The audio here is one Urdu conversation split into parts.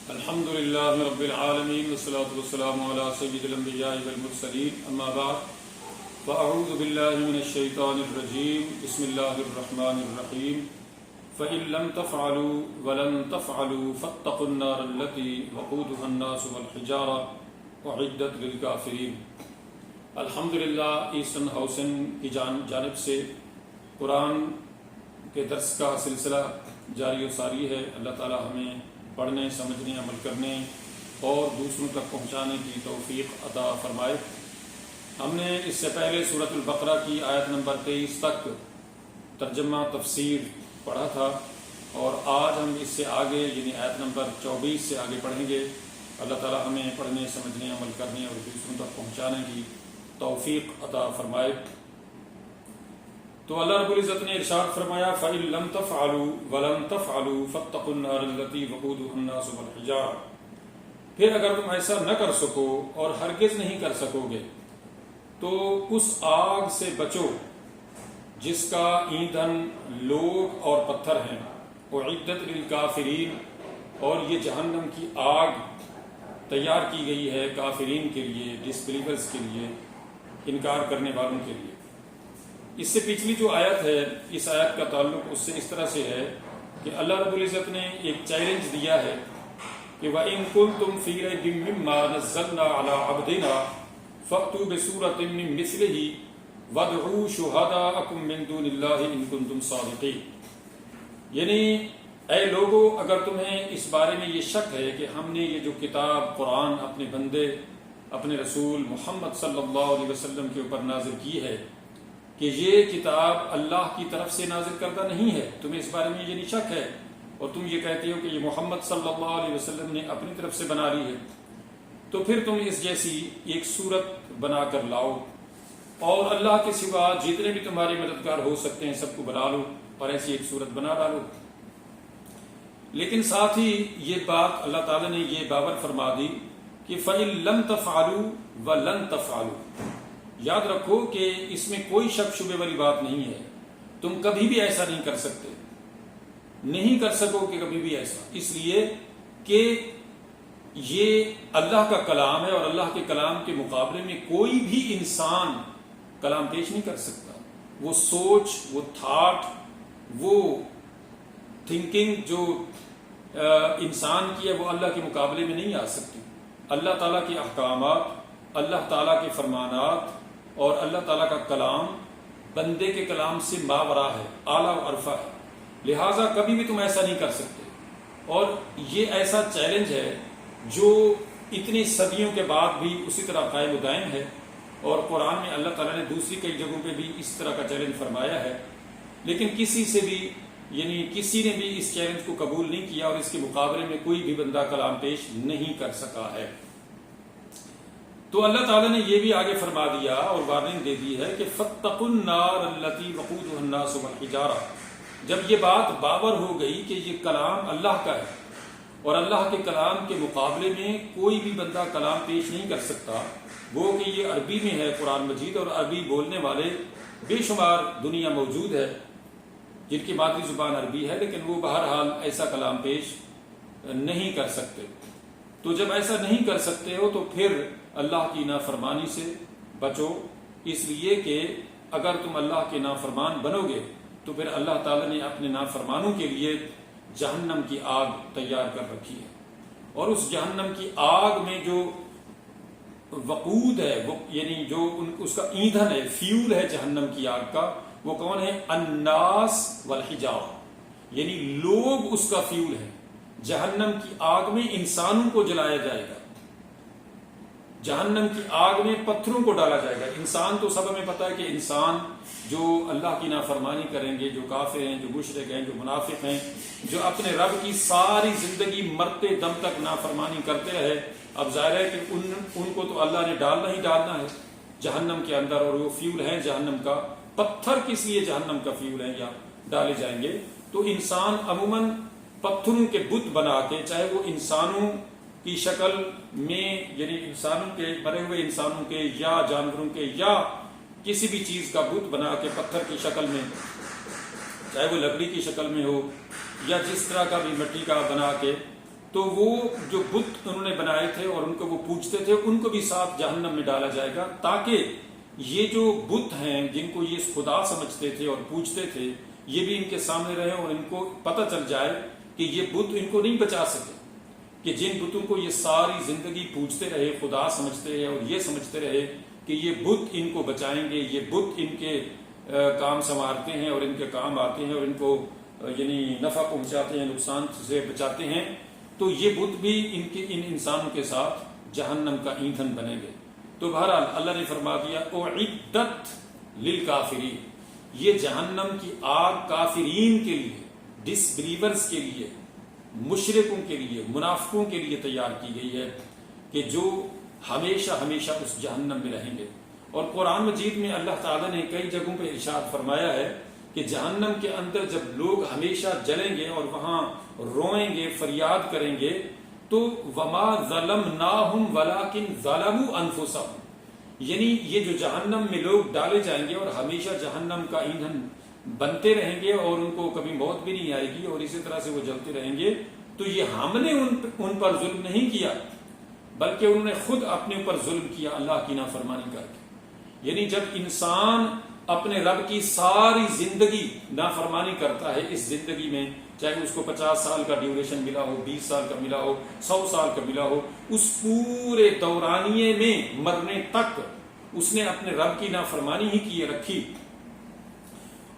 الحمد لله رب العالمين والصلاة والسلام على سيد الأنبياء والمرسلين أما بعد فأعوذ بالله من الشيطان الرجيم بسم الله الرحمن الرحيم فإن لم تفعلوا ولن تفعلوا فاتقوا النار التي وقودها الناس والحجارة أعدت للكافرين۔ الحمدللہ ایسٹرن ہاؤسن کی جانب سے قرآن کے درس کا سلسلہ جاری و ساری ہے۔ اللہ تعالی ہمیں پڑھنے، سمجھنے، عمل کرنے اور دوسروں تک پہنچانے کی توفیق عطا فرمائے۔ ہم نے اس سے پہلے سورۃ البقرہ کی آیت نمبر 23 تک ترجمہ تفسیر پڑھا تھا، اور آج ہم اس سے آگے یعنی آیت نمبر 24 سے آگے پڑھیں گے۔ اللہ تعالی ہمیں پڑھنے، سمجھنے، عمل کرنے اور دوسروں تک پہنچانے کی توفیق عطا فرمائے۔ تو اللہ رب العزت نے ارشاد فرمایا فَإِن لَمْ تَفْعَلُوا وَلَمْ تَفْعَلُوا فَاتَّقُوا النَّارَ الَّتِي وَقُودُهَا النَّاسُ وَالْحِجَارَةُ، پھر اگر تم ایسا نہ کر سکو اور ہرگز نہیں کر سکو گے تو اس آگ سے بچو جس کا ایندھن لوگ اور پتھر ہیں، اعدت للکافرین، اور یہ جہنم کی آگ تیار کی گئی ہے کافرین کے لیے، ڈس بلیورز کے لیے، انکار کرنے والوں کے لیے۔ اس سے پچھلی جو آیت ہے، اس آیت کا تعلق اس سے اس طرح سے ہے کہ اللہ رب العزت نے ایک چیلنج دیا ہے کہ وَإِن كُنتُمْ فِي رَيْبٍ مِّمَّا نَزَّلْنَا عَلَىٰ عَبْدِنَا فَأْتُوا بِسُورَةٍ مِّن مِّثْلِهِ وَادْعُوا شُهَدَاءَكُم مِّن دُونِ اللَّهِ إِن كُنتُمْ صَادِقِينَ، یعنی اے لوگو، اگر تمہیں اس بارے میں یہ شک ہے کہ ہم نے یہ جو کتاب قرآن اپنے بندے اپنے رسول محمد صلی اللہ علیہ وسلم کے اوپر نازل کی ہے کہ یہ کتاب اللہ کی طرف سے نازل کردہ نہیں ہے، تمہیں اس بارے میں یہ نہیں شک ہے، اور تم یہ کہتے ہو کہ یہ محمد صلی اللہ علیہ وسلم نے اپنی طرف سے بنا لی ہے، تو پھر تم اس جیسی ایک صورت بنا کر لاؤ، اور اللہ کے سوا جتنے بھی تمہارے مددگار ہو سکتے ہیں سب کو بنا لو اور ایسی ایک صورت بنا ڈالو۔ لیکن ساتھ ہی یہ بات اللہ تعالیٰ نے یہ باور فرما دی کہ فَإِن لَمْ تَفْعَلُوا وَلَن تَفْعَلُوا، یاد رکھو کہ اس میں کوئی شک شبے والی بات نہیں ہے، تم کبھی بھی ایسا نہیں کر سکتے، نہیں کر سکو کہ کبھی بھی ایسا، اس لیے کہ یہ اللہ کا کلام ہے، اور اللہ کے کلام کے مقابلے میں کوئی بھی انسان کلام پیش نہیں کر سکتا۔ وہ سوچ، وہ تھاٹ، وہ تھنکنگ جو انسان کی ہے وہ اللہ کے مقابلے میں نہیں آ سکتی۔ اللہ تعالیٰ کے احکامات، اللہ تعالیٰ کے فرمانات اور اللہ تعالیٰ کا کلام بندے کے کلام سے ماورا ہے، اعلیٰ و عرفہ ہے، لہٰذا کبھی بھی تم ایسا نہیں کر سکتے۔ اور یہ ایسا چیلنج ہے جو اتنی صدیوں کے بعد بھی اسی طرح قائم و دائم ہے، اور قرآن میں اللہ تعالیٰ نے دوسری کئی جگہوں پہ بھی اس طرح کا چیلنج فرمایا ہے، لیکن کسی نے بھی اس چیلنج کو قبول نہیں کیا، اور اس کے مقابلے میں کوئی بھی بندہ کلام پیش نہیں کر سکا ہے۔ تو اللہ تعالیٰ نے یہ بھی آگے فرما دیا اور وارننگ دے دی ہے کہ فَاتَّقُوا النَّارَ الَّتِي وَقُودُهَا النَّاسُ وَالْحِجَارَةُ، جب یہ بات باور ہو گئی کہ یہ کلام اللہ کا ہے اور اللہ کے کلام کے مقابلے میں کوئی بھی بندہ کلام پیش نہیں کر سکتا، وہ کہ یہ عربی میں ہے قرآن مجید، اور عربی بولنے والے بے شمار دنیا موجود ہے جن کی مادری زبان عربی ہے، لیکن وہ بہرحال ایسا کلام پیش نہیں کر سکتے۔ تو جب ایسا نہیں کر سکتے ہو تو پھر اللہ کی نافرمانی سے بچو، اس لیے کہ اگر تم اللہ کے نافرمان بنو گے تو پھر اللہ تعالیٰ نے اپنے نافرمانوں کے لیے جہنم کی آگ تیار کر رکھی ہے، اور اس جہنم کی آگ میں جو وقود ہے، وہ یعنی جو اس کا ایندھن ہے، فیول ہے جہنم کی آگ کا، وہ کون ہے؟ الناس والحجارہ، یعنی لوگ اس کا فیول ہے۔ جہنم کی آگ میں انسانوں کو جلایا جائے گا، جہنم کی آگ میں پتھروں کو ڈالا جائے گا۔ انسان تو سب ہمیں پتہ ہے کہ انسان جو اللہ کی نافرمانی کریں گے، جو کافر ہیں، جو مشرک ہیں، جو منافق ہیں، جو اپنے رب کی ساری زندگی مرتے دم تک نافرمانی کرتے رہے، اب ظاہر ہے کہ ان کو تو اللہ نے ڈالنا ہی ڈالنا ہے جہنم کے اندر، اور وہ فیول ہے جہنم کا۔ پتھر کس لیے جہنم کا فیول ہے یا ڈالے جائیں گے؟ تو انسان عموماً پتھروں کے بت بنا کے، چاہے وہ انسانوں کی شکل میں، یعنی انسانوں کے، مرے ہوئے انسانوں کے یا جانوروں کے یا کسی بھی چیز کا بت بنا کے پتھر کی شکل میں، چاہے وہ لکڑی کی شکل میں ہو یا جس طرح کا بھی مٹی کا بنا کے تو وہ جو بت انہوں نے بنائے تھے اور ان کو وہ پوجتے تھے ان کو بھی ساتھ جہنم میں ڈالا جائے گا، تاکہ یہ جو بت ہیں جن کو یہ خدا سمجھتے تھے اور پوجتے تھے یہ بھی ان کے سامنے رہے اور ان کو پتہ چل جائے کہ یہ بت ان کو نہیں بچا سکے، کہ جن بتوں کو یہ ساری زندگی پوجتے رہے، خدا سمجھتے رہے اور یہ سمجھتے رہے کہ یہ بت ان کو بچائیں گے، یہ بت ان کے کام سنوارتے ہیں اور ان کے کام آتے ہیں اور ان کو یعنی نفع پہنچاتے ہیں، نقصان سے بچاتے ہیں، تو یہ بت بھی ان انسانوں کے ساتھ جہنم کا ایندھن بنے گے۔ تو بہرحال اللہ نے فرما دیا اعدت للکافرین، یہ جہنم کی آگ کافرین کے لیے، ڈس بلیورز کے لیے، مشرکوں کے لیے، منافقوں کے لیے تیار کی گئی ہے کہ جو ہمیشہ ہمیشہ اس جہنم میں رہیں گے۔ اور قرآن مجید میں اللہ تعالیٰ نے کئی جگہوں پہ ارشاد فرمایا ہے کہ جہنم کے اندر جب لوگ ہمیشہ جلیں گے اور وہاں روئیں گے، فریاد کریں گے، تو وما ظلمناہم ولکن ظلموا انفسہم، یعنی یہ جو جہنم میں لوگ ڈالے جائیں گے اور ہمیشہ جہنم کا ایندھن بنتے رہیں گے اور ان کو کبھی موت بھی نہیں آئے گی اور اسی طرح سے وہ جلتے رہیں گے، تو یہ ہم نے ان پر ظلم نہیں کیا بلکہ انہوں نے خود اپنے اوپر ظلم کیا اللہ کی نافرمانی کر کے۔ یعنی جب انسان اپنے رب کی ساری زندگی نافرمانی کرتا ہے اس زندگی میں، چاہے اس کو 50 سال کا ڈیوریشن ملا ہو، 20 سال کا ملا ہو، 100 سال کا ملا ہو، اس پورے دورانیے میں مرنے تک اس نے اپنے رب کی نافرمانی ہی کیے رکھی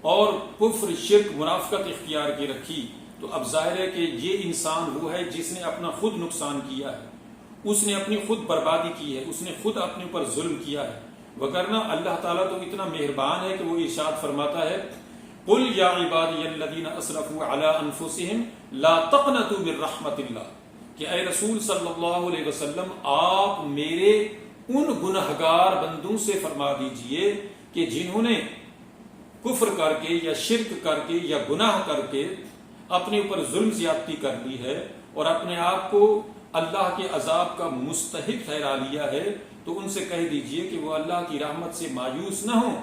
اور کفر، شرک، منافقت اختیار کی رکھی، تو اب ظاہر ہے کہ یہ انسان وہ ہے جس نے اپنا خود نقصان کیا ہے، اس نے اپنی خود بربادی کی ہے، اس نے خود اپنے اوپر ظلم کیا ہے۔ وگرنہ اللہ تعالیٰ تو اتنا مہربان ہے کہ وہ ارشاد فرماتا ہے قل یا عبادی الذین اسرفوا علی انفسہم لا تقنطوا من رحمت اللہ، کہ اے رسول صلی اللہ علیہ وسلم آپ میرے ان گنہگار بندوں سے فرما دیجئے کہ جنہوں نے کفر کر کے یا شرک کر کے یا گناہ کر کے اپنے اوپر ظلم زیادتی کر لی ہے اور اپنے آپ کو اللہ کے عذاب کا مستحق ٹھہرا لیا ہے، تو ان سے کہہ دیجئے کہ وہ اللہ کی رحمت سے مایوس نہ ہوں،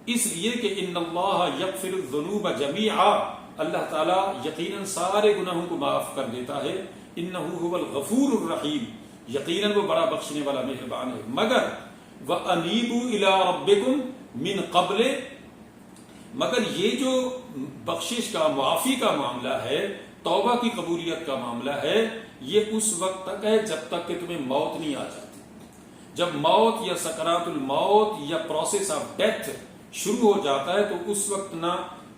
اس لیے کہ ان اللہ یغفر الذنوب جمیعا، اللہ تعالیٰ یقیناً سارے گناہوں کو معاف کر دیتا ہے، انہ هو الغفور الرحیم، یقیناً وہ بڑا بخشنے والا مہربان ہے، مگر وانیبوا الی ربکم من قبل، مگر یہ جو بخشش کا، معافی کا معاملہ ہے، توبہ کی قبولیت کا معاملہ ہے، یہ اس وقت تک ہے جب تک کہ تمہیں موت نہیں آ جاتی۔ جب موت یا سکرات الموت یا پروسیس آف ڈیتھ شروع ہو جاتا ہے تو اس وقت نہ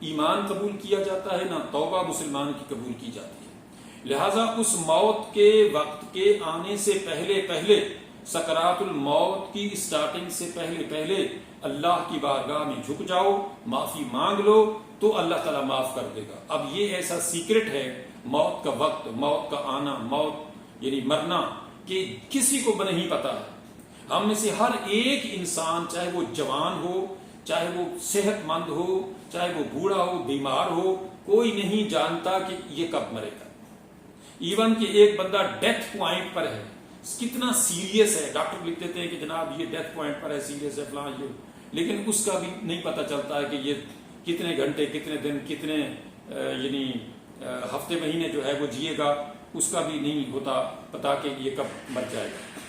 ایمان قبول کیا جاتا ہے نہ توبہ مسلمان کی قبول کی جاتی ہے۔ لہٰذا اس موت کے وقت کے آنے سے پہلے پہلے، سکرات الموت کی اسٹارٹنگ سے پہلے پہلے اللہ کی بارگاہ میں جھک جاؤ، معافی مانگ لو، تو اللہ تعالیٰ معاف کر دے گا۔ اب یہ ایسا سیکرٹ ہے موت کا وقت، موت کا آنا، موت یعنی مرنا، کہ کسی کو نہیں پتا ہے۔ ہم میں سے ہر ایک انسان، چاہے وہ جوان ہو، چاہے وہ صحت مند ہو، چاہے وہ بوڑھا ہو، بیمار ہو، کوئی نہیں جانتا کہ یہ کب مرے گا۔ ایون کہ ایک بندہ ڈیتھ پوائنٹ پر ہے، کتنا سیریس ہے، ڈاکٹر لکھ دیتے ہیں کہ جناب یہ ڈیتھ پوائنٹ پر ہے، سیریس ہے، فلاں یہ، لیکن اس کا بھی نہیں پتا چلتا ہے کہ یہ کتنے گھنٹے، کتنے دن، کتنے یعنی ہفتے، مہینے جو ہے وہ جیے گا، اس کا بھی نہیں ہوتا پتا کہ یہ کب مر جائے گا۔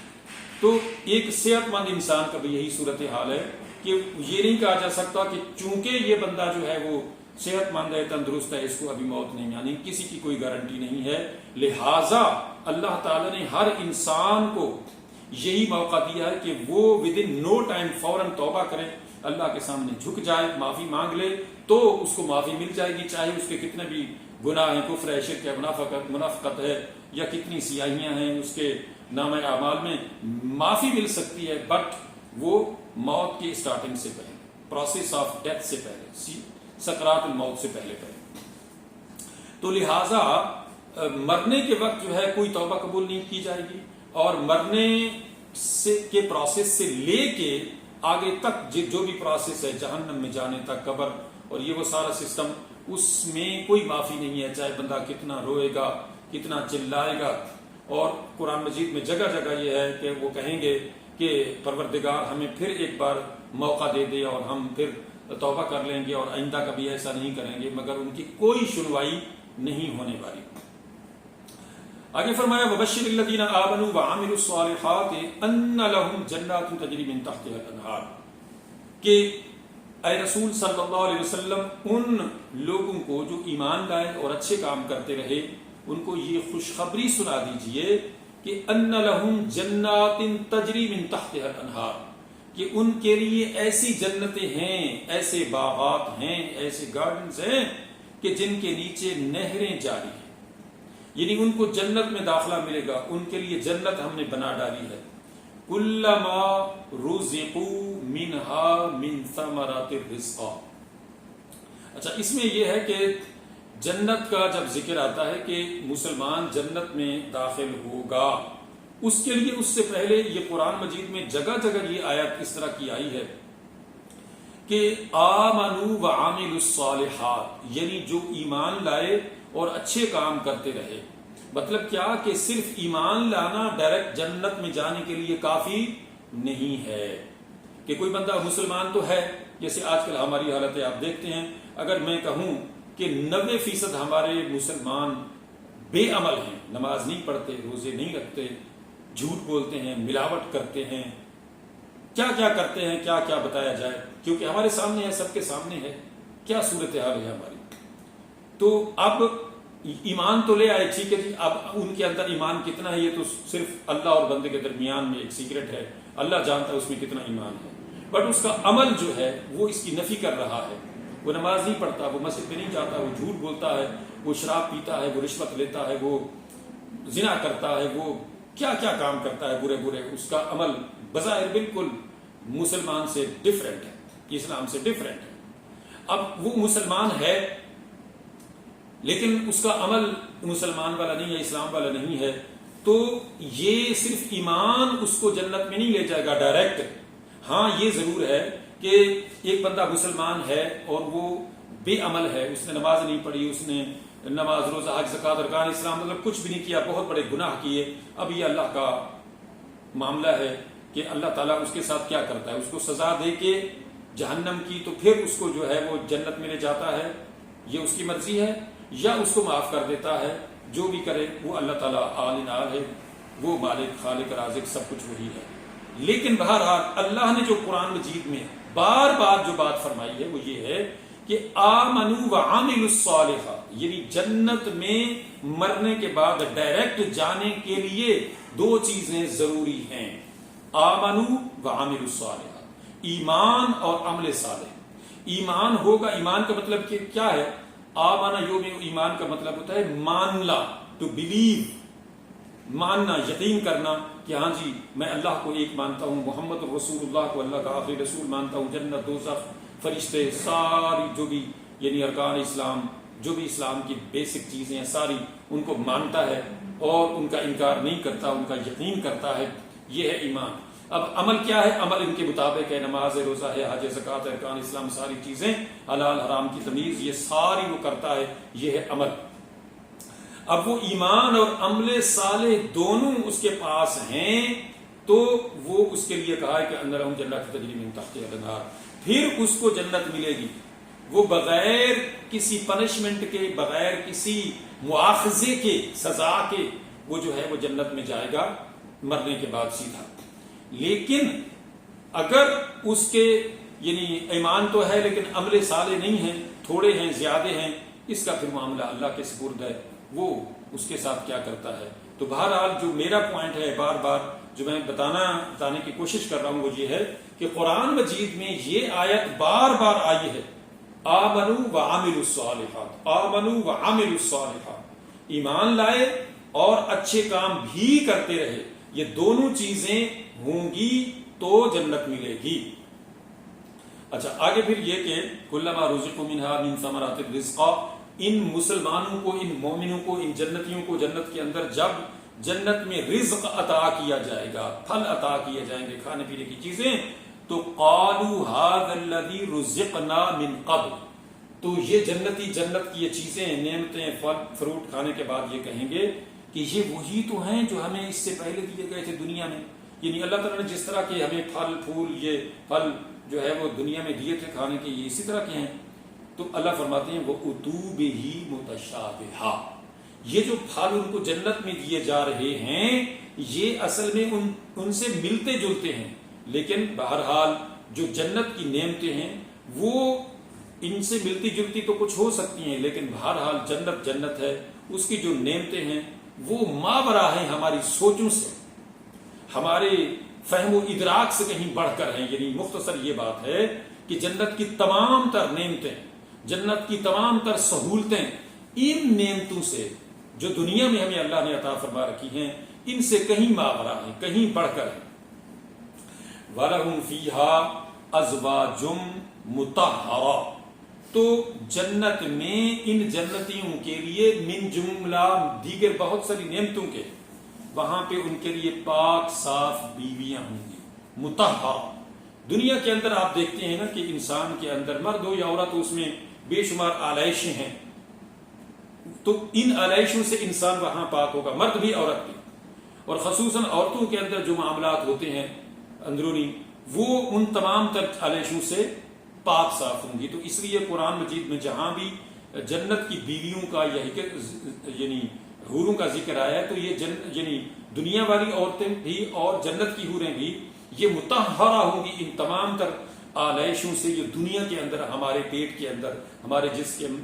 تو ایک صحت مند انسان کا بھی یہی صورتحال ہے کہ یہ نہیں کہا جا سکتا کہ چونکہ یہ بندہ جو ہے وہ صحت مند ہے، تندرست ہے، اس کو ابھی موت نہیں آنی، کسی کی کوئی گارنٹی نہیں ہے۔ لہٰذا اللہ تعالیٰ نے ہر انسان کو یہی موقع دیا ہے کہ وہ ودن نو ٹائم فوراً توبہ کرے، اللہ کے سامنے جھک جائے، معافی مانگ لے، تو اس کو معافی مل جائے گی، چاہے اس کے کتنے بھی گناہ ہیں، کفر ہے، شرک ہے، منافقت ہے، یا کتنی سیاہیاں ہیں اس کے نام اعمال میں، معافی مل سکتی ہے، بٹ وہ موت کی اسٹارٹنگ سے پہلے، پروسیس آف ڈیتھ سے پہلے، سکرات الموت سے پہلے تو لہٰذا مرنے کے وقت جو ہے کوئی توبہ قبول نہیں کی جائے گی، اور مرنے کے پروسیس سے لے کے آگے تک جو بھی پروسیس ہے جہنم میں جانے تک، قبر اور یہ وہ سارا سسٹم، اس میں کوئی معافی نہیں ہے، چاہے بندہ کتنا روئے گا، کتنا چلائے گا۔ اور قرآن مجید میں جگہ جگہ یہ ہے کہ وہ کہیں گے کہ پروردگار ہمیں پھر ایک بار موقع دے دے اور ہم پھر توبہ کر لیں گے اور آئندہ کبھی ایسا نہیں کریں گے، مگر ان کی کوئی سنوائی نہیں ہونے والی۔ آگے فرمایا وبشر الذین آمنوا وعملوا الصالحات ان لهم جنات تجری من تحتها الانہار، کہ اے رسول صلی اللہ علیہ وسلم ان لوگوں کو جو ایمان لائے اور اچھے کام کرتے رہے ان کو یہ خوشخبری سنا دیجئے کہ ان لهم جنات تجری من تحتها الانہار، کہ ان کے لیے ایسی جنتیں ہیں، ایسے باغات ہیں، ایسے گارڈنز ہیں کہ جن کے نیچے نہریں جاری ہیں، یعنی ان کو جنت میں داخلہ ملے گا، ان کے لیے جنت ہم نے بنا ڈالی ہے۔ کلما رزقوا منها من ثمرات الرزق۔ اچھا، اس میں یہ ہے کہ جنت کا جب ذکر آتا ہے کہ مسلمان جنت میں داخل ہوگا، اس کے لیے اس سے پہلے یہ قرآن مجید میں جگہ جگہ یہ آیت اس طرح کی آئی ہے کہ آمنوا وعملوا الصالحات، یعنی جو ایمان لائے اور اچھے کام کرتے رہے۔ مطلب کیا کہ صرف ایمان لانا ڈائریکٹ جنت میں جانے کے لیے کافی نہیں ہے، کہ کوئی بندہ مسلمان تو ہے، جیسے آج کل ہماری حالت ہے، آپ دیکھتے ہیں اگر میں کہوں کہ 90% ہمارے مسلمان بے عمل ہیں، نماز نہیں پڑھتے، روزے نہیں رکھتے، جھوٹ بولتے ہیں، ملاوٹ کرتے ہیں، کیا کیا کرتے ہیں، کیا کیا بتایا جائے، کیونکہ ہمارے سامنے ہے، سب کے سامنے ہے کیا صورتحال ہے ہماری۔ تو اب ایمان تو لے آئے، ٹھیک ہے جی، اب ان کے اندر ایمان کتنا ہے یہ تو صرف اللہ اور بندے کے درمیان میں ایک سیکرٹ ہے، اللہ جانتا ہے اس میں کتنا ایمان ہے، بٹ اس کا عمل جو ہے وہ اس کی نفی کر رہا ہے۔ وہ نماز نہیں پڑھتا، وہ مسجد میں نہیں جاتا، وہ جھوٹ بولتا ہے، وہ شراب پیتا ہے، وہ رشوت لیتا ہے، وہ زنا کرتا ہے، وہ کیا کیا کام کرتا ہے برے برے، اس کا عمل بظاہر بالکل مسلمان سے ڈیفرنٹ ہے، اسلام سے ڈیفرنٹ ہے۔ اب وہ مسلمان ہے لیکن اس کا عمل مسلمان والا نہیں ہے، اسلام والا نہیں ہے، تو یہ صرف ایمان اس کو جنت میں نہیں لے جائے گا ڈائریکٹ۔ ہاں یہ ضرور ہے کہ ایک بندہ مسلمان ہے اور وہ بے عمل ہے، اس نے نماز نہیں پڑھی، اس نے نماز روزہ حج زکوٰۃ ارکان اسلام مطلب کچھ بھی نہیں کیا، بہت بڑے گناہ کیے، اب یہ اللہ کا معاملہ ہے کہ اللہ تعالیٰ اس کے ساتھ کیا کرتا ہے، اس کو سزا دے کے جہنم کی، تو پھر اس کو جو ہے وہ جنت میں لے جاتا ہے، یہ اس کی مرضی ہے، یا اس کو معاف کر دیتا ہے۔ جو بھی کرے وہ اللہ تعالیٰ عالم ہے، وہ مالک خالق رازق سب کچھ وہی ہے۔ لیکن بہرحال اللہ نے جو قرآن مجید میں بار بار جو بات فرمائی ہے وہ یہ ہے کہ آمنوا وعملوا الصالحات، یعنی جنت میں مرنے کے بعد ڈائریکٹ جانے کے لیے دو چیزیں ضروری ہیں، آمنوا وعملوا الصالحات، ایمان اور عمل صالح۔ ایمان ہوگا، ایمان کا مطلب کیا ہے؟ آمانا یوم ایمان کا مطلب ہوتا ہے ماننا، ٹو بلیو، ماننا، یقین کرنا کہ ہاں جی میں اللہ کو ایک مانتا ہوں، محمد رسول اللہ کو اللہ کا آخری رسول مانتا ہوں، جنت دوزخ فرشتے ساری جو بھی یعنی ارکان اسلام جو بھی اسلام کی بیسک چیزیں ہیں ساری ان کو مانتا ہے اور ان کا انکار نہیں کرتا، ان کا یقین کرتا ہے، یہ ہے ایمان۔ اب عمل کیا ہے؟ عمل ان کے مطابق ہے، نماز ہے، روزہ ہے، حج زکوٰۃ ارکان اسلام ساری چیزیں، حلال حرام کی تمیز، یہ ساری وہ کرتا ہے، یہ ہے عمل۔ اب وہ ایمان اور عمل صالح دونوں اس کے پاس ہیں تو وہ اس کے لیے کہا ہے کہ اندر ہم جنت تجری من تحتها الانہار، پھر اس کو جنت ملے گی، وہ بغیر کسی پنشمنٹ کے، بغیر کسی مواخذے کے، سزا کے، وہ جو ہے وہ جنت میں جائے گا مرنے کے بعد سیدھا۔ لیکن اگر اس کے یعنی ایمان تو ہے لیکن عمل صالح نہیں ہیں، تھوڑے ہیں، زیادہ ہیں، اس کا پھر معاملہ اللہ کے سپرد ہے، وہ اس کے ساتھ کیا کرتا ہے۔ تو بہرحال جو میرا پوائنٹ ہے بار بار جو میں بتانے کی کوشش کر رہا ہوں وہ یہ ہے کہ قرآن مجید میں یہ آیت بار بار آئی ہے، آمنوا وعملوا الصالحات، آمنوا وعملوا الصالحات، ایمان لائے اور اچھے کام بھی کرتے رہے، یہ دونوں چیزیں ہوں گی تو جنت ملے گی۔ اچھا آگے پھر یہ کہ کلما رزقوا منها من ثمرات الرزق، ان مسلمانوں کو، ان مومنوں کو، ان جنتیوں کو جنت کے اندر جب جنت میں رزق عطا کیا جائے گا، پھل عطا کیے جائیں گے، کھانے پینے کی چیزیں، تو قالوا هذا الذي رزقنا من قبل، تو یہ جنتی جنت کی یہ چیزیں، نعمتیں، پھل فروٹ کھانے کے بعد یہ کہیں گے کہ یہ وہی تو ہیں جو ہمیں اس سے پہلے دیے گئے تھے دنیا میں، یعنی اللہ تعالیٰ نے جس طرح کے ہمیں پھل پھول، یہ پھل جو ہے وہ دنیا میں دیے تھے کھانے کے، یہ اسی طرح کے ہیں۔ تو اللہ فرماتے ہیں وہ اتو بہ متشابہہ، یہ جو پھل ان کو جنت میں دیے جا رہے ہیں یہ اصل میں ان سے ملتے جلتے ہیں، لیکن بہرحال جو جنت کی نعمتیں ہیں وہ ان سے ملتی جلتی تو کچھ ہو سکتی ہیں، لیکن بہرحال جنت جنت ہے، اس کی جو نعمتیں ہیں وہ ماورا ہیں ہماری سوچوں سے، ہمارے فہم و ادراک سے کہیں بڑھ کر ہیں۔ یعنی مختصر یہ بات ہے کہ جنت کی تمام تر نعمتیں، جنت کی تمام تر سہولتیں ان نعمتوں سے جو دنیا میں ہمیں اللہ نے عطا فرما رکھی ہیں ان سے کہیں ماورا ہیں، کہیں بڑھ کر ہیں۔ وَلَهُمْ فِيهَا أَزْوَاجٌ مُطَهَّرَةٌ، تو جنت میں ان جنتیوں کے لیے من جملہ دیگر بہت ساری نعمتوں کے وہاں پہ ان کے لیے پاک صاف بیویاں ہوں گی، مطہرہ۔ دنیا کے اندر آپ دیکھتے ہیں نا کہ انسان کے اندر مرد ہو یا عورت ہو اس میں بے شمار آلائشیں ہیں، تو ان آلائشوں سے انسان وہاں پاک ہوگا، مرد بھی عورت بھی، اور خصوصاً عورتوں کے اندر جو معاملات ہوتے ہیں اندرونی وہ ان تمام تر آلائشوں سے پاک صاف ہوں گی۔ تو اس لیے قرآن مجید میں جہاں بھی جنت کی بیویوں کا یعنی حوروں کا ذکر آیا ہے تو یہ یعنی دنیا والی عورتیں بھی اور جنت کی حوریں بھی یہ مطہرہ ہوں گی ان تمام تر آلائشوں سے جو دنیا کے اندر ہمارے پیٹ کے اندر ہمارے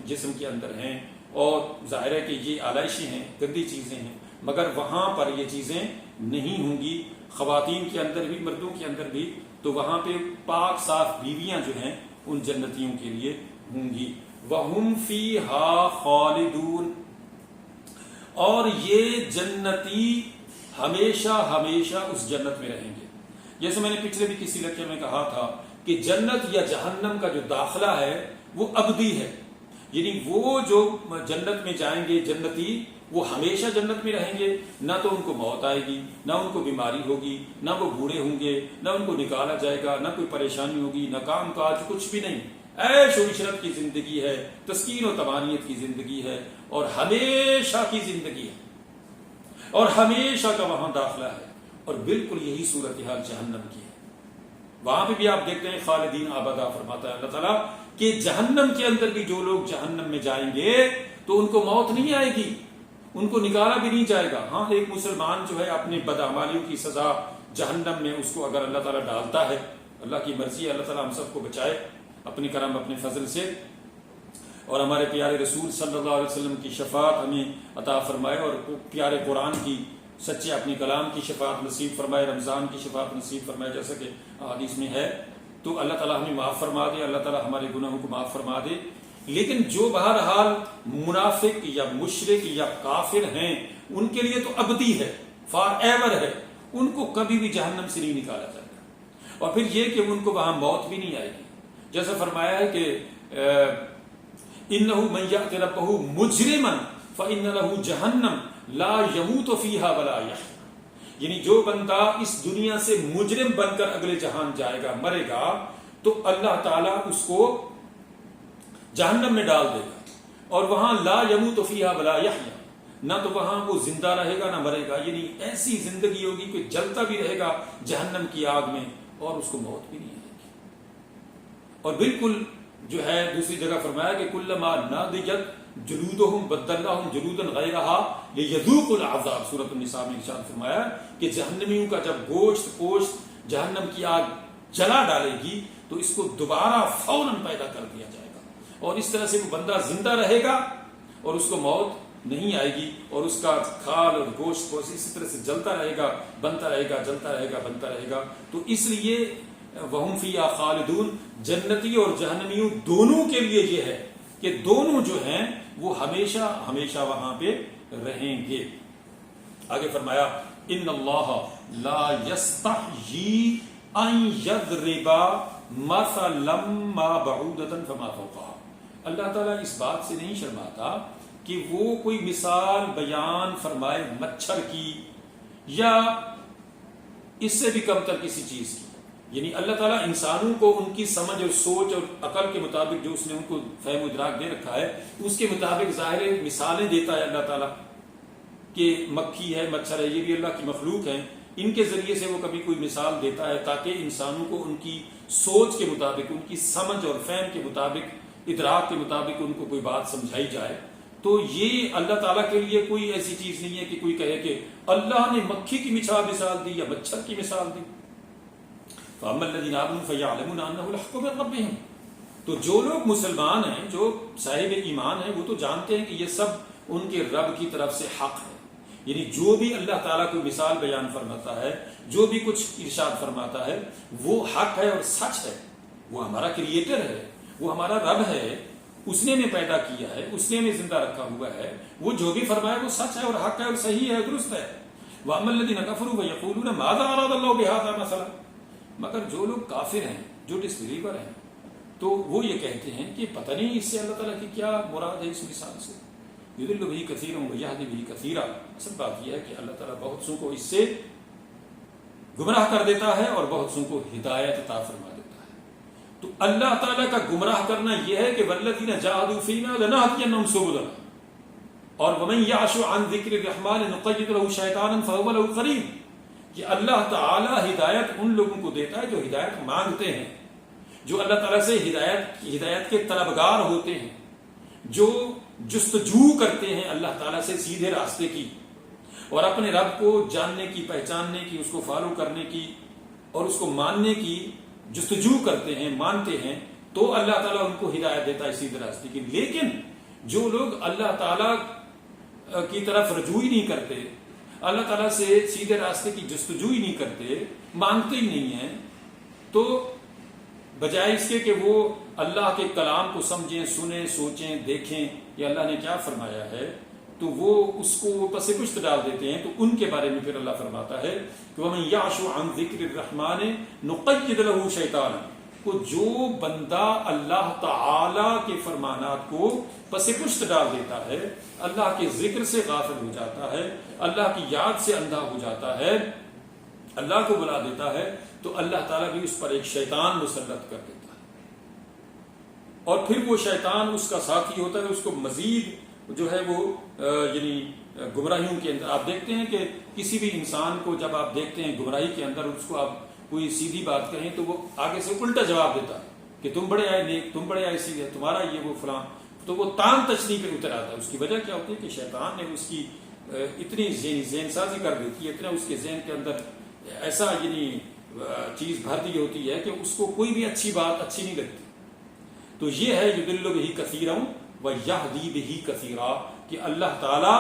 جسم کے اندر ہیں، اور ظاہر ہے کہ یہ آلائشیں ہیں، گندی چیزیں ہیں، مگر وہاں پر یہ چیزیں نہیں ہوں گی، خواتین کے اندر بھی مردوں کے اندر بھی، تو وہاں پہ پاک صاف بیویاں جو ہیں ان جنتیوں کے لیے ہوں گی۔ وَهُمْ فِيهَا خَالِدُونَ، اور یہ جنتی ہمیشہ ہمیشہ اس جنت میں رہیں گے۔ جیسے میں نے پچھلے بھی کسی لیکچر میں کہا تھا کہ جنت یا جہنم کا جو داخلہ ہے وہ ابدی ہے، یعنی وہ جو جنت میں جائیں گے جنتی وہ ہمیشہ جنت میں رہیں گے، نہ تو ان کو موت آئے گی، نہ ان کو بیماری ہوگی، نہ وہ بوڑھے ہوں گے، نہ ان کو نکالا جائے گا، نہ کوئی پریشانی ہوگی، نہ کام کاج، کچھ بھی نہیں۔ عیش و عشرت کی زندگی ہے، تسکین و طمانینت کی زندگی ہے، اور ہمیشہ کی زندگی ہے، اور ہمیشہ کا وہاں داخلہ ہے، اور بالکل یہی صورتحال جہنم کی ہے۔ وہاں پہ بھی آپ دیکھتے ہیں خالدین ابدا فرماتا ہے اللہ تعالیٰ کہ جہنم کے اندر بھی جو لوگ جہنم میں جائیں گے تو ان کو موت نہیں آئے گی، ان کو نکالا بھی نہیں جائے گا۔ ہاں ایک مسلمان جو ہے اپنی بدعمالیوں کی سزا جہنم میں اس کو اگر اللہ تعالیٰ ڈالتا ہے، اللہ کی مرضی ہے، اللہ تعالیٰ ہم سب کو بچائے اپنی کرم اپنے فضل سے، اور ہمارے پیارے رسول صلی اللہ علیہ وسلم کی شفاعت ہمیں عطا فرمائے، اور پیارے قرآن کی سچے اپنی کلام کی شفاعت نصیب فرمائے، رمضان کی شفاعت نصیب فرمائے جیسا کہ حدیث میں ہے۔ تو اللہ تعالیٰ ہمیں معاف فرما دے، اللہ تعالیٰ ہمارے گناہوں کو معاف فرما دے۔ لیکن جو بہرحال منافق یا مشرک یا کافر ہیں ان کے لیے تو ابدی ہے، فار ایور ہے، ان کو کبھی بھی جہنم سے نہیں نکالا جائے گا۔ اور پھر یہ کہ ان کو وہاں موت بھی نہیں آئے گی، جیسا فرمایا ہے کہ إِنَّهُ مَنْ يَأْتِ رَبَّهُ مُجْرِمًا فَإِنَّ لَهُ جَهَنَّمَ لَا يَمُوتُ فِيهَا وَلَا يَحْيَا، یعنی جو بندہ اس دنیا سے مجرم بن کر اگلے جہان جائے گا، مرے گا، تو اللہ تعالیٰ اس کو جہنم میں ڈال دے گا، اور وہاں لا يَمُوتُ فِيهَا وَلَا يَحْيَا، نہ تو وہاں وہ زندہ رہے گا نہ مرے گا، یعنی ایسی زندگی ہوگی کہ جلتا بھی رہے گا جہنم کی آگ میں اور اس کو موت بھی نہیں آئے گی۔ اور بالکل جو ہے دوسری جگہ فرمایا کہ کلما نضجت جلودہم بدلناہم جلودا غیرہا لیذوقوا العذاب، سورۃ النساء میں ارشاد فرمایا کہ جہنمیوں کا جب گوشت پوشت جہنم کی آگ جلا ڈالے گی تو اس کو دوبارہ فوراً پیدا کر دیا جائے گا، اور اس طرح سے وہ بندہ زندہ رہے گا اور اس کو موت نہیں آئے گی، اور اس کا کھال اور گوشت پوشت اسی طرح سے جلتا رہے گا، بنتا رہے گا، جلتا رہے گا، بنتا رہے گا۔ تو اس لیے وَهُمْ فِيهَا خَالِدُونَ، جنتی اور جہنمیوں دونوں کے لیے یہ ہے کہ دونوں جو ہیں وہ ہمیشہ ہمیشہ وہاں پہ رہیں گے۔ آگے فرمایا ان اللہ لا يستحيي ان يضرب مثلا ما بعودة فما فوقها، اللہ تعالیٰ اس بات سے نہیں شرماتا کہ وہ کوئی مثال بیان فرمائے مچھر کی یا اس سے بھی کم تر کسی چیز کی، یعنی اللہ تعالیٰ انسانوں کو ان کی سمجھ اور سوچ اور عقل کے مطابق جو اس نے ان کو فہم و ادراک دے رکھا ہے اس کے مطابق ظاہر مثالیں دیتا ہے اللہ تعالیٰ، کہ مکھی ہے، مچھر ہے، یہ بھی اللہ کی مخلوق ہیں، ان کے ذریعے سے وہ کبھی کوئی مثال دیتا ہے تاکہ انسانوں کو ان کی سوچ کے مطابق، ان کی سمجھ اور فہم کے مطابق، ادراک کے مطابق ان کو کوئی بات سمجھائی جائے۔ تو یہ اللہ تعالیٰ کے لیے کوئی ایسی چیز نہیں ہے کہ کوئی کہے کہ اللہ نے مکھی کی مثال دی یا مچھر کی مثال دی. فَأَمَّا الَّذِينَ آمَنُوا فَيَعْلَمُونَ أَنَّهُ الْحَقُّ مِن رَّبِّهِمْ. تو جو لوگ مسلمان ہیں، جو صاحب ایمان ہیں، وہ تو جانتے ہیں کہ یہ سب ان کے رب کی طرف سے حق ہے. یعنی جو بھی اللہ تعالیٰ کو مثال بیان فرماتا ہے، جو بھی کچھ ارشاد فرماتا ہے، وہ حق ہے اور سچ ہے. وہ ہمارا کریٹر ہے، وہ ہمارا رب ہے، اس نے ہمیں پیدا کیا ہے، اس نے ہمیں زندہ رکھا ہوا ہے. وہ جو بھی فرمائے وہ سچ ہے اور حق ہے اور صحیح ہے، درست ہے. وَأَمَّا الَّذِينَ كَفَرُوا فَيَقُولُونَ مَاذَا أَرَادَ اللَّهُ بِهَذَا مَثَلًا. مگر جو لوگ کافر ہیں، جو ڈس بلیور ہیں، تو وہ یہ کہتے ہیں کہ پتہ نہیں اس سے اللہ تعالیٰ کی کیا مراد ہے اس مثال سے. یضل بہ کثیرا ویہدی بہ کثیرا. اصل بات یہ ہے کہ اللہ تعالیٰ بہت سو کو اس سے گمراہ کر دیتا ہے اور بہت سو کو ہدایت عطا فرما دیتا ہے. تو اللہ تعالیٰ کا گمراہ کرنا یہ ہے کہ والذین جاہدوا فینا لنہدینہم سبلنا، اور ومن یعش عن ذکر الرحمن نقید له شیطانا فہو له قرین. کہ اللہ تعالیٰ ہدایت ان لوگوں کو دیتا ہے جو ہدایت مانگتے ہیں، جو اللہ تعالیٰ سے ہدایت کے طلبگار ہوتے ہیں، جو جستجو کرتے ہیں اللہ تعالیٰ سے سیدھے راستے کی اور اپنے رب کو جاننے کی، پہچاننے کی، اس کو فالو کرنے کی اور اس کو ماننے کی جستجو کرتے ہیں، مانتے ہیں، تو اللہ تعالیٰ ان کو ہدایت دیتا ہے سیدھے راستے کی. لیکن جو لوگ اللہ تعالیٰ کی طرف رجوع ہی نہیں کرتے، اللہ تعالیٰ سے سیدھے راستے کی جستجو ہی نہیں کرتے، مانگتے ہی نہیں ہیں، تو بجائے اس کے کہ وہ اللہ کے کلام کو سمجھیں، سنیں، سوچیں، دیکھیں کہ اللہ نے کیا فرمایا ہے، تو وہ اس کو پس پشت ڈال دیتے ہیں. تو ان کے بارے میں پھر اللہ فرماتا ہے کہ وَمَن يَعْشُ عَن ذِكْرِ الرَّحْمَنِ نُقَيِّضْ لَهُ شَيْطَانًا. کو جو بندہ اللہ تعالی کے فرمانات کو پس پشت ڈال دیتا ہے، اللہ کے ذکر سے غافل ہو جاتا ہے، اللہ کی یاد سے اندھا ہو جاتا ہے، اللہ کو بلا دیتا ہے، تو اللہ تعالیٰ بھی اس پر ایک شیطان مسلط کر دیتا ہے. اور پھر وہ شیطان اس کا ساتھی ہوتا ہے، اس کو مزید جو ہے وہ یعنی گمراہیوں کے اندر. آپ دیکھتے ہیں کہ کسی بھی انسان کو جب آپ دیکھتے ہیں گمراہی کے اندر، اس کو آپ کوئی سیدھی بات کہیں تو وہ آگے سے الٹا جواب دیتا ہے کہ تم بڑے آئے نیک، تم بڑے آئے سیدھے، تمہارا یہ وہ فلاں. تو وہ تان تشنیع پہ اتر آتا ہے. اس کی وجہ کیا ہوتی ہے کہ شیطان نے اس کی اتنی ذہن سازی کر دیتی ہے، اتنا اس کے ذہن کے اندر ایسا یعنی چیز بھر دی ہوتی ہے کہ اس کو کوئی بھی اچھی بات اچھی نہیں لگتی. تو یہ ہے یضل بہ کثیرا ویہدی بہ کثیرا، کہ اللہ تعالیٰ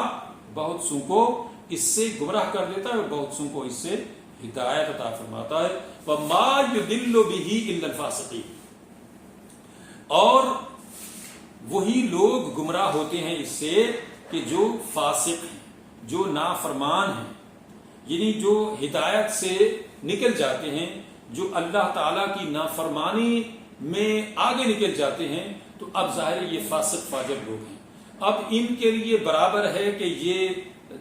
بہت سو کو اس سے گمراہ کر دیتا ہے اور بہت سو کو اس سے ہدایت عطا فرماتا ہے. وَمَا يُضِلُّ بِهِ إِلَّا الْفَاسِقِينَ. اور وہی لوگ گمراہ ہوتے ہیں اس سے کہ جو فاسق ہیں، جو نافرمان ہیں، یعنی جو ہدایت سے نکل جاتے ہیں، جو اللہ تعالیٰ کی نافرمانی میں آگے نکل جاتے ہیں. تو اب ظاہر یہ فاسق فاجر لوگ ہیں. اب ان کے لیے برابر ہے کہ یہ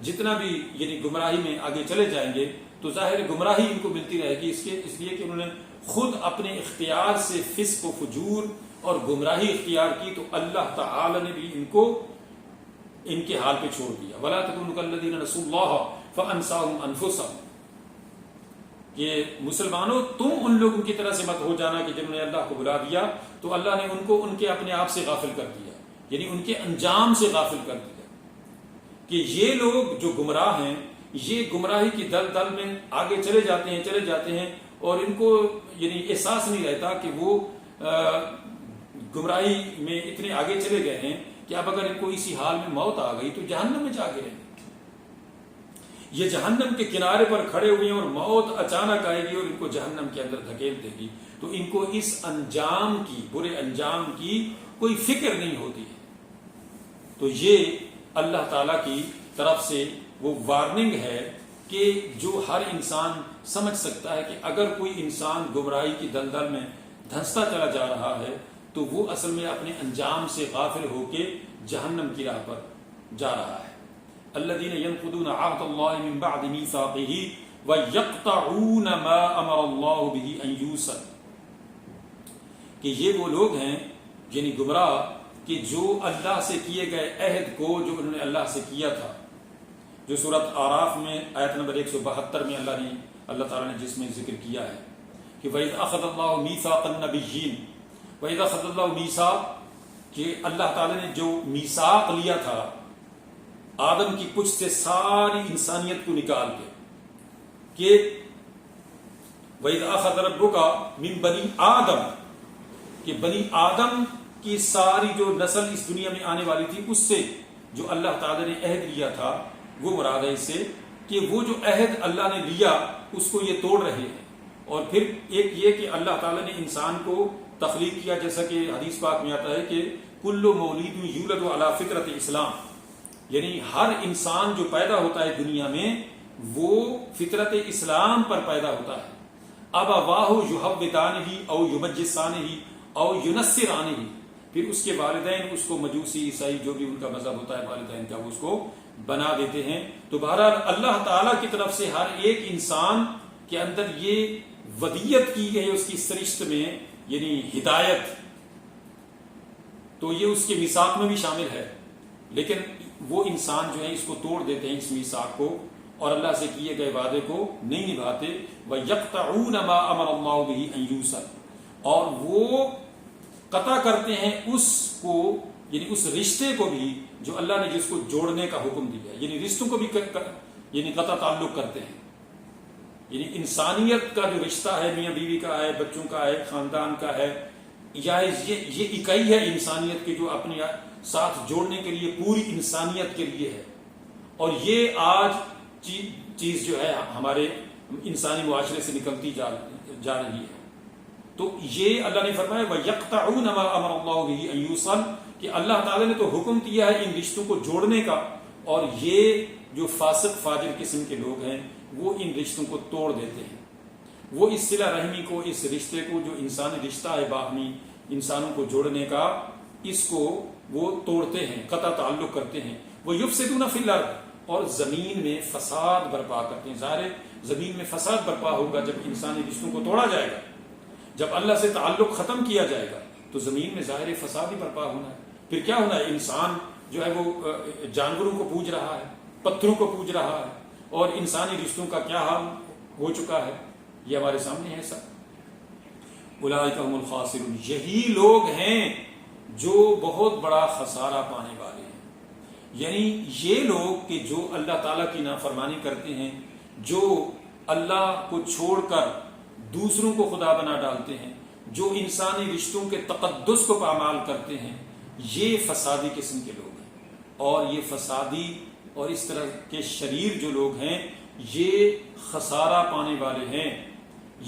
جتنا بھی یعنی گمراہی میں آگے چلے جائیں گے تو ظاہر گمراہی ان کو ملتی رہے گی، اس لیے کہ انہوں نے خود اپنے اختیار سے فسق و فجور اور گمراہی اختیار کی، تو اللہ تعالی نے بھی ان کو ان کے حال پہ چھوڑ دیا. وَلَا تَكُونُوا كَالَّذِينَ نَسُوا اللَّهَ فَأَنسَاهُمْ أَنفُسَهُمْ. کہ مسلمانوں تم ان لوگوں کی طرح سے مت ہو جانا کہ جنہوں نے اللہ کو بلا دیا تو اللہ نے ان کو ان کے اپنے آپ سے غافل کر دیا، یعنی ان کے انجام سے غافل کر دیا. کہ یہ لوگ جو گمراہ ہیں، یہ گمراہی کی دل میں آگے چلے جاتے ہیں اور ان کو یعنی احساس نہیں رہتا کہ وہ گمراہی میں اتنے آگے چلے گئے ہیں کہ اب اگر ان کو اسی حال میں موت آ گئی تو جہنم میں جا کے رہیں گے. یہ جہنم کے کنارے پر کھڑے ہوئے ہیں اور موت اچانک آئے گی اور ان کو جہنم کے اندر دھکیل دے گی، تو ان کو اس انجام کی، برے انجام کی کوئی فکر نہیں ہوتی ہے. تو یہ اللہ تعالیٰ کی طرف سے وہ وارننگ ہے کہ جو ہر انسان سمجھ سکتا ہے کہ اگر کوئی انسان گمراہی کی دلدل میں دھنستا چلا جا رہا ہے تو وہ اصل میں اپنے انجام سے غافل ہو کے جہنم کی راہ پر جا رہا ہے. الذين ينقضون عهد الله من بعد ميثاقه ويقطعون ما امر الله به ان يوصل. کہ یہ وہ لوگ ہیں یعنی گمراہ کہ جو اللہ سے کیے گئے عہد کو جو انہوں نے اللہ سے کیا تھا، جو سورۃ اعراف میں آیت نمبر 172 میں اللہ تعالیٰ نے جس میں ذکر کیا ہے کہ وَإِذْ أَخَذَ اللَّهُ مِيثَاقَ النَّبِيِّينَ وَإِذْ أَخَذَ اللَّهُ مِيثَاقَ کہ اللہ تعالیٰ نے جو میثاق لیا تھا آدم کی پشت سے ساری انسانیت کو نکال کے کہ وَإِذْ أَخَذَ رَبُّكَ مِنْ بَنِي آدم، کہ بنی آدم کی ساری جو نسل اس دنیا میں آنے والی تھی اس سے جو اللہ تعالیٰ نے عہد لیا تھا، وہ مراد ہے اس سے کہ وہ جو عہد اللہ نے لیا اس کو یہ توڑ رہے ہیں۔ اور پھر ایک یہ کہ اللہ تعالیٰ نے انسان کو تخلیق کیا، جیسا کہ حدیث پاک میں آتا ہے کہ کل مولود یولد علی فطرت اسلام، یعنی ہر انسان جو پیدا ہوتا ہے دنیا میں وہ فطرت اسلام پر پیدا ہوتا ہے۔ ابواہ یحودانہ او یمجسانہ او ینصرانہ، پھر اس کے والدین اس کو مجوسی عیسائی جو بھی ان کا مذہب ہوتا ہے والدین کا، وہ اس کو بنا دیتے ہیں۔ تو بہرحال اللہ تعالیٰ کی طرف سے ہر ایک انسان کے اندر یہ ودیت کی گئی اس کی سرشت میں، یعنی ہدایت، تو یہ اس کے میثاق میں بھی شامل ہے، لیکن وہ انسان جو ہے اس کو توڑ دیتے ہیں، اس میثاق کو، اور اللہ سے کیے گئے وعدے کو نہیں نبھاتے۔ وَيَقْطَعُونَ مَا أَمَرَ اللَّهُ بِهِ أَن يُوصَلَ، اور وہ قطع کرتے ہیں اس کو، یعنی اس رشتے کو بھی جو اللہ نے جس کو جوڑنے کا حکم دیا ہے، یعنی رشتوں کو بھی یعنی قطع تعلق کرتے ہیں، یعنی انسانیت کا جو رشتہ ہے، میاں بیوی کا ہے، بچوں کا ہے، خاندان کا ہے، یا یہ اکائی ہے انسانیت کے جو اپنے ساتھ جوڑنے کے لیے پوری انسانیت کے لیے ہے۔ اور یہ آج چیز جو ہے ہمارے انسانی معاشرے سے نکلتی جا رہی ہے۔ تو یہ اللہ نے فرمایا وَيَقْطَعُونَ مَا أَمَرَ اللَّهُ بِهِ أَن يُوصَلَ، کہ اللہ تعالیٰ نے تو حکم دیا ہے ان رشتوں کو جوڑنے کا، اور یہ جو فاسق فاجر قسم کے لوگ ہیں وہ ان رشتوں کو توڑ دیتے ہیں، وہ اس صلہ رحمی کو، اس رشتے کو جو انسانی رشتہ ہے باہمی انسانوں کو جوڑنے کا، اس کو وہ توڑتے ہیں، قطع تعلق کرتے ہیں۔ وَيُفْسِدُونَ فِي الْأَرْضِ، اور زمین میں فساد برپا کرتے ہیں۔ ظاہر زمین میں فساد برپا ہوگا جب انسانی رشتوں کو توڑا جائے گا، جب اللہ سے تعلق ختم کیا جائے گا تو زمین میں ظاہر فساد ہی برپا ہونا ہے۔ پھر کیا ہونا ہے؟ انسان جو ہے وہ جانوروں کو پوج رہا ہے، پتھروں کو پوج رہا ہے، اور انسانی رشتوں کا کیا حال ہو چکا ہے یہ ہمارے سامنے ہے سب۔ اولئک هم الخاسرون، یہی لوگ ہیں جو بہت بڑا خسارہ پانے والے ہیں، یعنی یہ لوگ کہ جو اللہ تعالیٰ کی نافرمانی کرتے ہیں، جو اللہ کو چھوڑ کر دوسروں کو خدا بنا ڈالتے ہیں، جو انسانی رشتوں کے تقدس کو پامال کرتے ہیں، یہ فسادی قسم کے لوگ ہیں۔ اور یہ فسادی اور اس طرح کے شریر جو لوگ ہیں یہ خسارہ پانے والے ہیں۔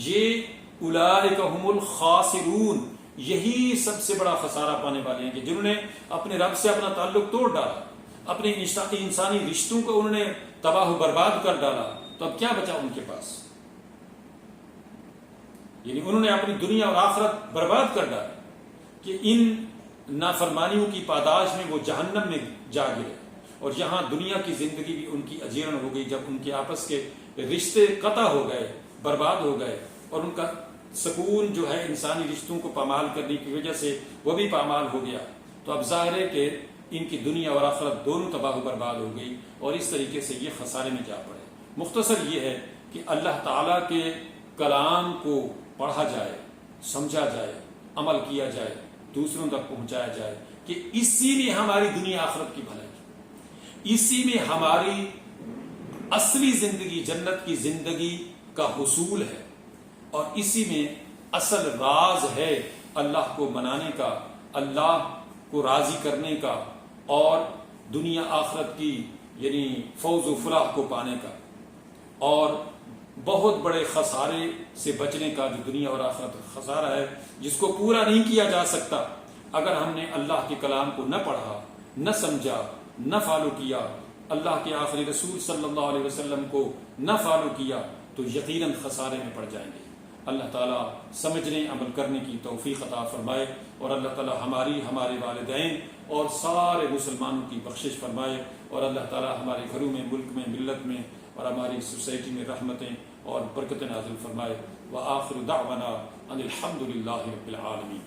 یہ اولئک هم الخاسرون، یہی سب سے بڑا خسارہ پانے والے ہیں کہ جنہوں نے اپنے رب سے اپنا تعلق توڑ ڈالا، اپنے انسانی رشتوں کو انہوں نے تباہ و برباد کر ڈالا، تو اب کیا بچا ان کے پاس؟ یعنی انہوں نے اپنی دنیا اور آخرت برباد کر ڈالا کہ ان نافرمانیوں کی پاداش میں وہ جہنم میں جا گرے، اور یہاں دنیا کی زندگی بھی ان کی اجیرن ہو گئی جب ان کے آپس کے رشتے قطع ہو گئے، برباد ہو گئے، اور ان کا سکون جو ہے انسانی رشتوں کو پامال کرنے کی وجہ سے وہ بھی پامال ہو گیا۔ تو اب ظاہر ہے کہ ان کی دنیا اور آخرت دونوں تباہ و برباد ہو گئی، اور اس طریقے سے یہ خسارے میں جا پڑے۔ مختصر یہ ہے کہ اللہ تعالیٰ کے کلام کو پڑھا جائے، سمجھا جائے، عمل کیا جائے، دوسروں تک پہنچایا جائے، کہ اسی میں ہماری دنیا آخرت کی بھلائی، اسی میں ہماری اصلی زندگی، جنت کی زندگی کا حصول ہے، اور اسی میں اصل راز ہے اللہ کو منانے کا، اللہ کو راضی کرنے کا، اور دنیا آخرت کی یعنی فوز و فلاح کو پانے کا، اور بہت بڑے خسارے سے بچنے کا جو دنیا اور آخرت خسارہ ہے، جس کو پورا نہیں کیا جا سکتا اگر ہم نے اللہ کے کلام کو نہ پڑھا، نہ سمجھا، نہ فالو کیا، اللہ کے آخری رسول صلی اللہ علیہ وسلم کو نہ فالو کیا، تو یقیناً خسارے میں پڑ جائیں گے۔ اللہ تعالیٰ سمجھنے عمل کرنے کی توفیق عطا فرمائے، اور اللہ تعالیٰ ہمارے والدین اور سارے مسلمانوں کی بخشش فرمائے، اور اللہ تعالیٰ ہمارے گھروں میں، ملک میں، ملت میں اور ہماری سوسائٹی میں رحمتیں اور برکتیں نازل فرمائے۔ وآخر دعوانا ان الحمد للہ رب العالمین۔